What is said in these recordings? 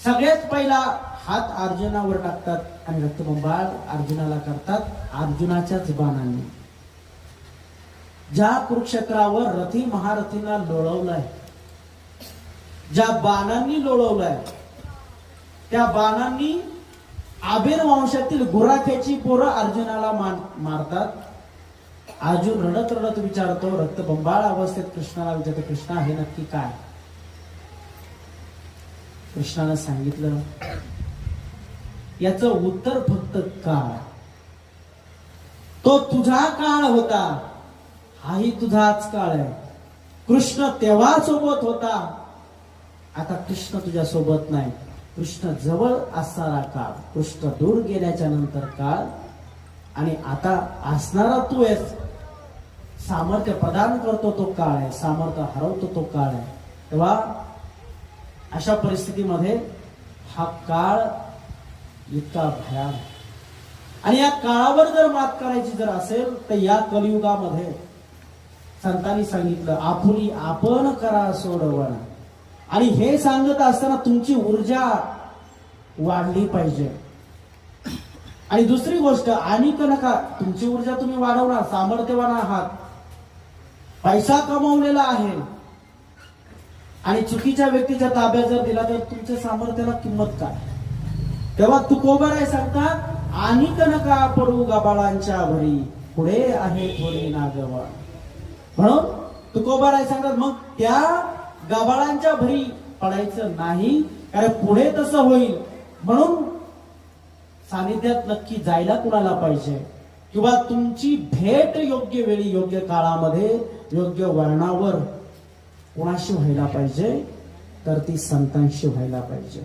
सगळ्यात पहिला हात अर्जुनावर टाकतात आणि रक्तबंबाळ अर्जुनाला करतात अर्जुनाच्याच बाणांनी. ज्या कुरुक्षेत्रावर रथी महारथींना लोळवलाय, ज्या बाणांनी लोळवलाय, त्या बाणांनी आबीर वंशातील गुराख्याची पोरं अर्जुनाला मारतात. अर्जुन रडत रडत विचारतो, रक्तबंबाळ अवस्थेत कृष्णाला विचारतो, कृष्णा हे नक्की काय? कृष्णानं सांगितलं, याचं उत्तर फक्त काळ. तो तुझा काळ होता, हाही तुझाच काळ आहे. कृष्ण तेव्हा सोबत होता, आता कृष्ण तुझ्या सोबत नाही. कृष्ण जवळ असणारा काळ, कृष्ण दूर गेल्याच्या नंतर काळ, आणि आता असणारा तू आहेस. सामर्थ्य प्रदान करतो तो काळ आहे, सामर्थ्य हरवतो तो काळ आहे. तेव्हा अशा परिस्थितीमध्ये हा काळ इतका भयान, आणि या काळावर जर मात करायची जर असेल तर या कलियुगामध्ये संतांनी सांगितलं, आपुली आपण करा सोडवण. आणि हे सांगत असताना तुमची ऊर्जा वाढली पाहिजे. आणि दुसरी गोष्ट, अनिक नका, तुमची ऊर्जा तुम्ही वाढवणार, सामर्थ्यवान आहात, पैसा कमवलेला आहे, आणि चुकीच्या व्यक्तीच्या ताब्यात जर दिला तर तुमच्या सामर्थ्याला किंमत काय? तेव्हा तुकोबाराय सांगतात, अनिक नका पडू गबाळांच्या भरी, पुढे आहे थोडी नागवण. म्हणून तुकोबाराय सांगतात, मग त्या गबाळांच्या भरी पडायचं नाही, कारण पुढे तसं होईल. म्हणून सानिध्यात नक्की जायला कुणाला पाहिजे, किंवा तुमची भेट योग्य वेळी योग्य काळामध्ये योग्य वर्णावर कोणाशी व्हायला पाहिजे, तर ती संतांशी व्हायला पाहिजे,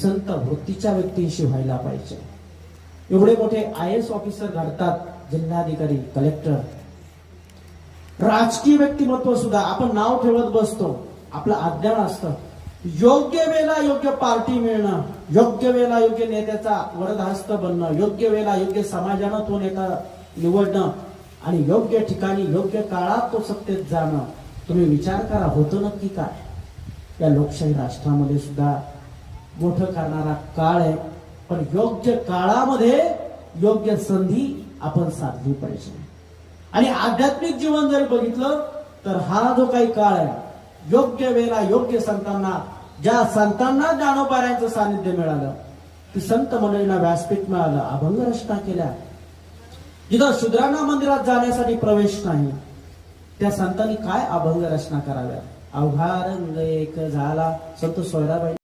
संत वृत्तीच्या व्यक्तींशी व्हायला पाहिजे. एवढे मोठे IAS ऑफिसर घडतात, जिल्हाधिकारी, कलेक्टर, राजकीय व्यक्तिमत्व सुद्धा. आपण नाव ठेवत बसतो, आपलं अज्ञान असतं. योग्य वेळेला योग्य पार्टी मिळणं, योग्य वेळेला योग्य नेत्याचा वरदहस्त बनणं, योग्य वेळेला योग्य समाजानं तो नेता निवडणं, आणि योग्य ठिकाणी योग्य काळात तो सत्तेत जाणं. तुम्ही विचार करा, होतं नक्की काय? या लोकशाही राष्ट्रामध्ये सुद्धा मोठं करणारा काळ आहे, पण योग्य काळामध्ये योग्य संधी आपण साधली पाहिजे. आणि आध्यात्मिक जीवन जर बघितलं तर हा जो काही काळ आहे, योग्य वेळेला योग्य संतांना, ज्या संतांना ज्ञानोबाऱ्यांचं सानिध्य मिळालं, ती संत मंडळींना व्यासपीठ मिळालं, अभंग रचना केल्या. जिथं शूद्रांना मंदिरात जाण्यासाठी प्रवेश नाही, त्या संतांनी काय अभंग रचना कराव्या. अवघा रंग एक झाला, संत सोयराबाई